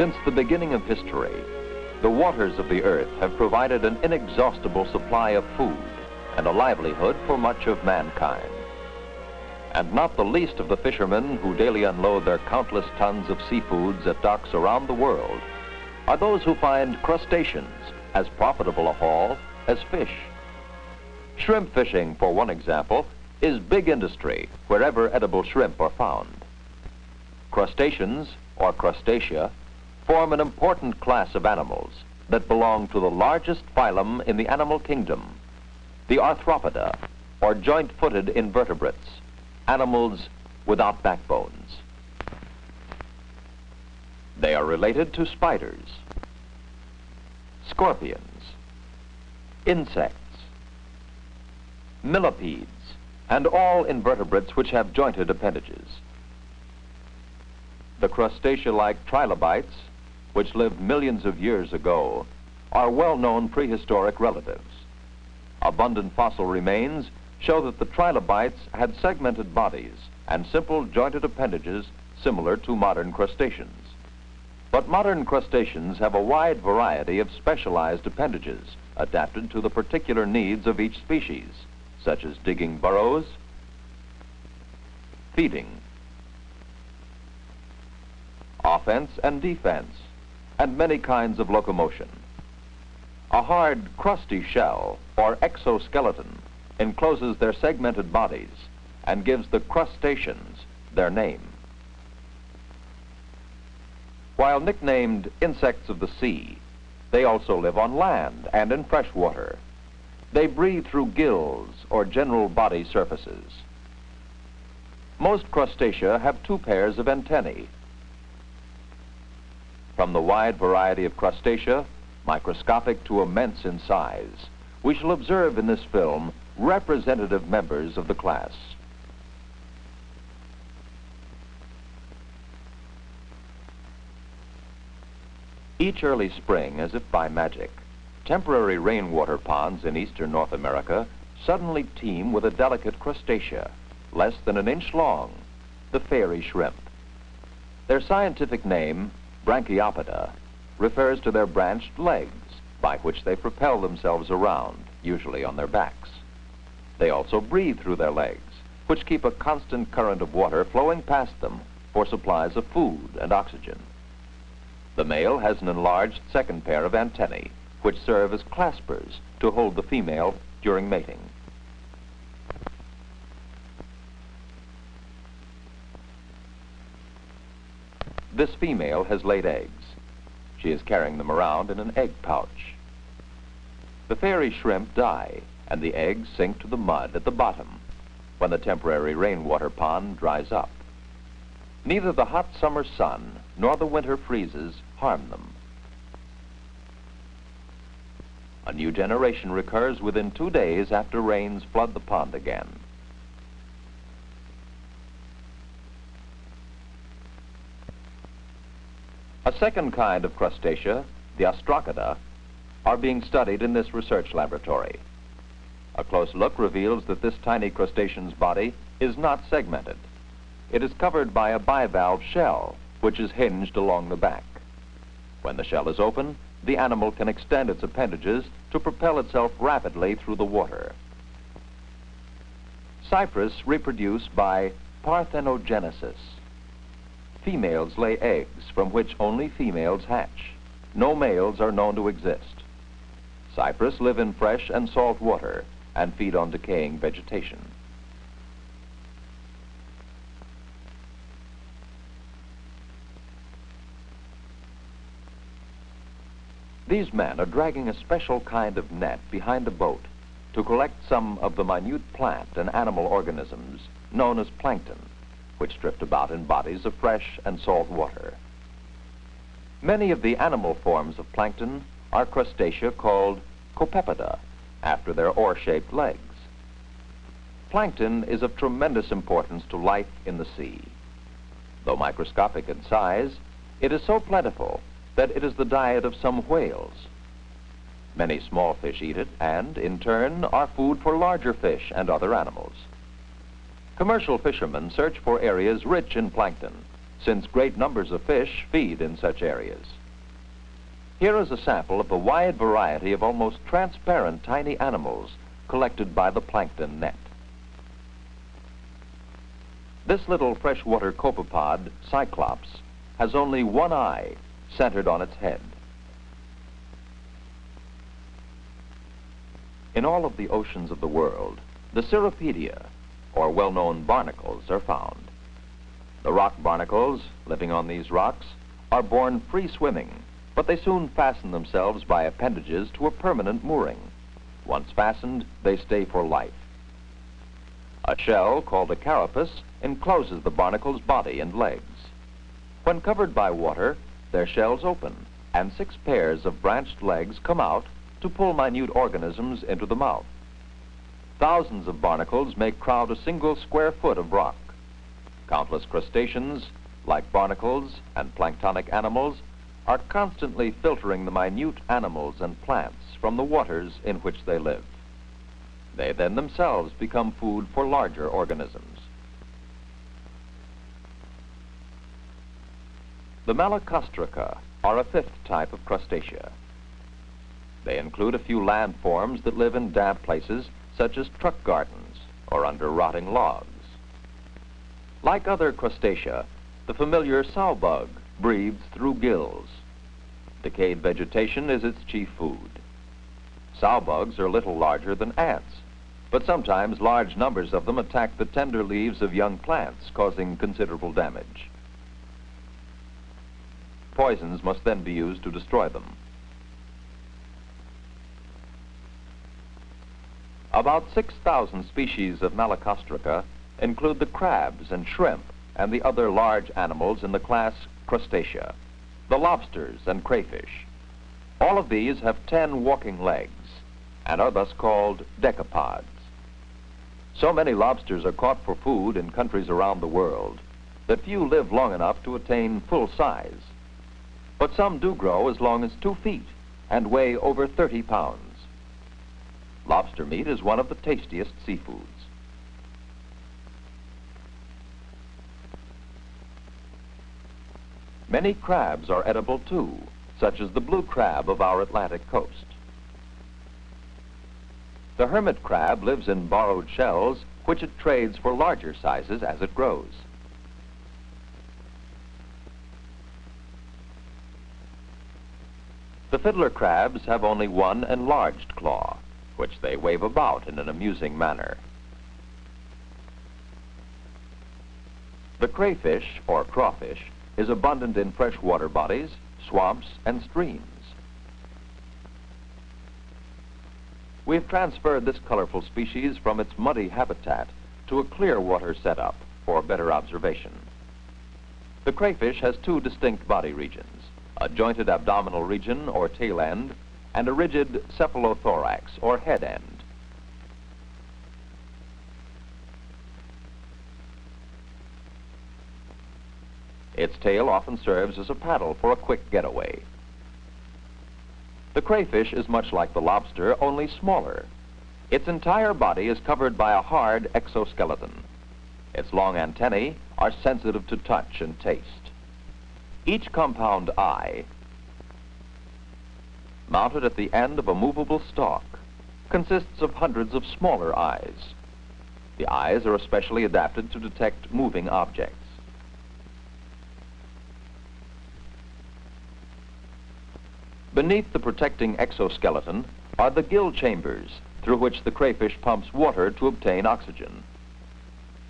Since the beginning of history, the waters of the earth have provided an inexhaustible supply of food and a livelihood for much of mankind. And not the least of the fishermen who daily unload their countless tons of seafoods at docks around the world are those who find crustaceans as profitable a haul as fish. Shrimp fishing, for one example, is big industry wherever edible shrimp are found. Crustaceans, or crustacea, form an important class of animals that belong to the largest phylum in the animal kingdom, the arthropoda, or joint-footed invertebrates, animals without backbones. They are related to spiders, scorpions, insects, millipedes, and all invertebrates which have jointed appendages. The crustacea-like trilobites, which lived millions of years ago, are well-known prehistoric relatives. Abundant fossil remains show that the trilobites had segmented bodies and simple jointed appendages similar to modern crustaceans. But modern crustaceans have a wide variety of specialized appendages adapted to the particular needs of each species, such as digging burrows, feeding, offense and defense, and many kinds of locomotion. A hard, crusty shell, or exoskeleton, encloses their segmented bodies and gives the crustaceans their name. While nicknamed insects of the sea, they also live on land and in fresh water. They breathe through gills or general body surfaces. Most crustacea have two pairs of antennae. From the wide variety of crustacea, microscopic to immense in size, we shall observe in this film representative members of the class. Each early spring, as if by magic, temporary rainwater ponds in eastern North America suddenly teem with a delicate crustacea, less than an inch long, the fairy shrimp. Their scientific name, Branchiopoda, refers to their branched legs, by which they propel themselves around, usually on their backs. They also breathe through their legs, which keep a constant current of water flowing past them for supplies of food and oxygen. The male has an enlarged second pair of antennae, which serve as claspers to hold the female during mating. This female has laid eggs. She is carrying them around in an egg pouch. The fairy shrimp die, and the eggs sink to the mud at the bottom when the temporary rainwater pond dries up. Neither the hot summer sun nor the winter freezes harm them. A new generation recurs within 2 days after rains flood the pond again. A second kind of crustacea, the ostracoda, are being studied in this research laboratory. A close look reveals that this tiny crustacean's body is not segmented. It is covered by a bivalve shell, which is hinged along the back. When the shell is open, the animal can extend its appendages to propel itself rapidly through the water. Cypress reproduce by parthenogenesis. Females lay eggs from which only females hatch. No males are known to exist. Cypress live in fresh and salt water and feed on decaying vegetation. These men are dragging a special kind of net behind a boat to collect some of the minute plant and animal organisms known as plankton, which drift about in bodies of fresh and salt water. Many of the animal forms of plankton are crustacea called copepoda, after their oar-shaped legs. Plankton is of tremendous importance to life in the sea. Though microscopic in size, it is so plentiful that it is the diet of some whales. Many small fish eat it and, in turn, are food for larger fish and other animals. Commercial fishermen search for areas rich in plankton, since great numbers of fish feed in such areas. Here is a sample of the wide variety of almost transparent tiny animals collected by the plankton net. This little freshwater copepod, Cyclops, has only one eye centered on its head. In all of the oceans of the world, the Cirripedia, or well-known barnacles, are found. The rock barnacles, living on these rocks, are born free-swimming, but they soon fasten themselves by appendages to a permanent mooring. Once fastened, they stay for life. A shell called a carapace encloses the barnacle's body and legs. When covered by water, their shells open, and 6 pairs of branched legs come out to pull minute organisms into the mouth. Thousands of barnacles may crowd a single square foot of rock. Countless crustaceans, like barnacles and planktonic animals, are constantly filtering the minute animals and plants from the waters in which they live. They then themselves become food for larger organisms. The Malacostraca are a 5th type of crustacea. They include a few landforms that live in damp places, such as truck gardens or under rotting logs. Like other crustacea, the familiar sowbug breathes through gills. Decayed vegetation is its chief food. Sowbugs are little larger than ants, but sometimes large numbers of them attack the tender leaves of young plants, causing considerable damage. Poisons must then be used to destroy them. About 6,000 species of Malacostraca include the crabs and shrimp and the other large animals in the class Crustacea, the lobsters and crayfish. All of these have 10 walking legs and are thus called decapods. So many lobsters are caught for food in countries around the world that few live long enough to attain full size. But some do grow as long as 2 feet and weigh over 30 pounds. Lobster meat is one of the tastiest seafoods. Many crabs are edible too, such as the blue crab of our Atlantic coast. The hermit crab lives in borrowed shells, which it trades for larger sizes as it grows. The fiddler crabs have only one enlarged claw, which they wave about in an amusing manner. The crayfish, or crawfish, is abundant in freshwater bodies, swamps, and streams. We've transferred this colorful species from its muddy habitat to a clear water setup for better observation. The crayfish has 2 distinct body regions, a jointed abdominal region or tail end, and a rigid cephalothorax or head end. Its tail often serves as a paddle for a quick getaway. The crayfish is much like the lobster, only smaller. Its entire body is covered by a hard exoskeleton. Its long antennae are sensitive to touch and taste. Each compound eye, mounted at the end of a movable stalk, consists of hundreds of smaller eyes. The eyes are especially adapted to detect moving objects. Beneath the protecting exoskeleton are the gill chambers through which the crayfish pumps water to obtain oxygen.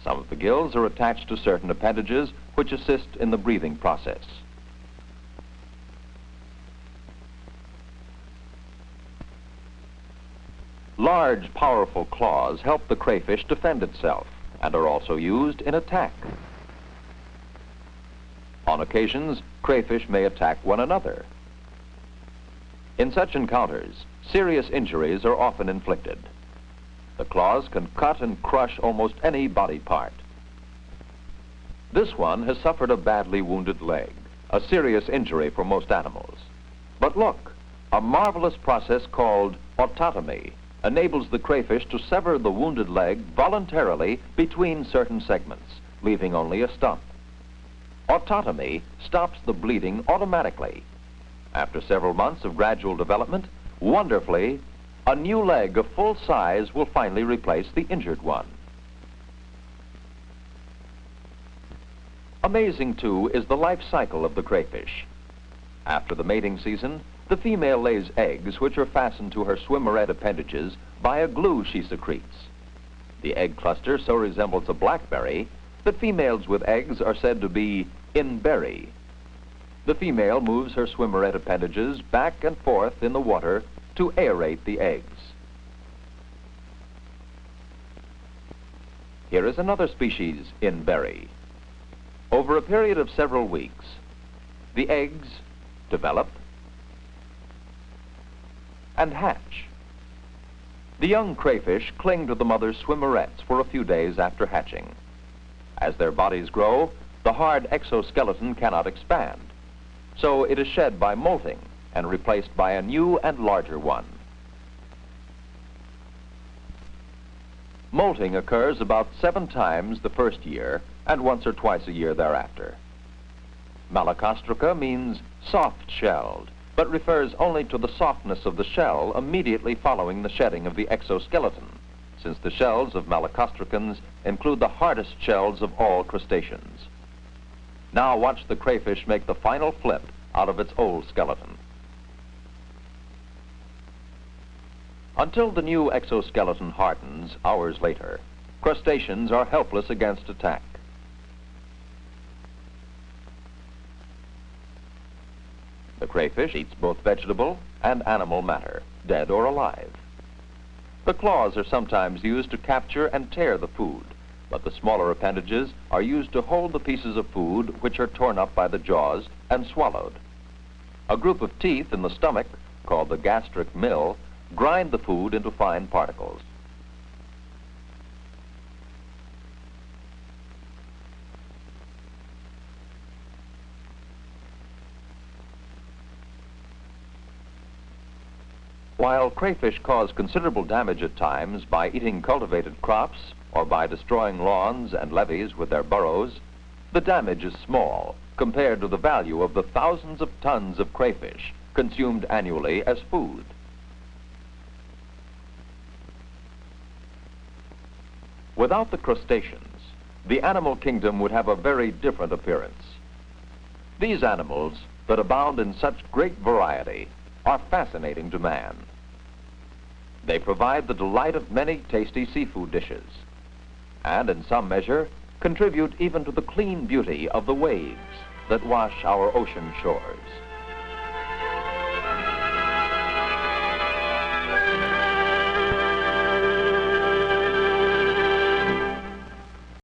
Some of the gills are attached to certain appendages which assist in the breathing process. Large, powerful claws help the crayfish defend itself and are also used in attack. On occasions, crayfish may attack one another. In such encounters, serious injuries are often inflicted. The claws can cut and crush almost any body part. This one has suffered a badly wounded leg, a serious injury for most animals. But look, a marvelous process called autotomy enables the crayfish to sever the wounded leg voluntarily between certain segments, leaving only a stump. Autotomy stops the bleeding automatically. After several months of gradual development, wonderfully, a new leg of full size will finally replace the injured one. Amazing, too, is the life cycle of the crayfish. After the mating season, the female lays eggs which are fastened to her swimmerette appendages by a glue she secretes. The egg cluster so resembles a blackberry that females with eggs are said to be in berry. The female moves her swimmerette appendages back and forth in the water to aerate the eggs. Here is another species in berry. Over a period of several weeks, the eggs develop and hatch. The young crayfish cling to the mother's swimmerettes for a few days after hatching. As their bodies grow, the hard exoskeleton cannot expand, so it is shed by molting and replaced by a new and larger one. Molting occurs about 7 times the first year and once or twice a year thereafter. Malacostraca means soft-shelled, but refers only to the softness of the shell immediately following the shedding of the exoskeleton, since the shells of malacostracans include the hardest shells of all crustaceans. Now watch the crayfish make the final flip out of its old skeleton. Until the new exoskeleton hardens hours later, crustaceans are helpless against attack. The crayfish eats both vegetable and animal matter, dead or alive. The claws are sometimes used to capture and tear the food, but the smaller appendages are used to hold the pieces of food which are torn up by the jaws and swallowed. A group of teeth in the stomach, called the gastric mill, grind the food into fine particles. While crayfish cause considerable damage at times by eating cultivated crops or by destroying lawns and levees with their burrows, the damage is small compared to the value of the thousands of tons of crayfish consumed annually as food. Without the crustaceans, the animal kingdom would have a very different appearance. These animals that abound in such great variety are fascinating to man. They provide the delight of many tasty seafood dishes, and in some measure contribute even to the clean beauty of the waves that wash our ocean shores.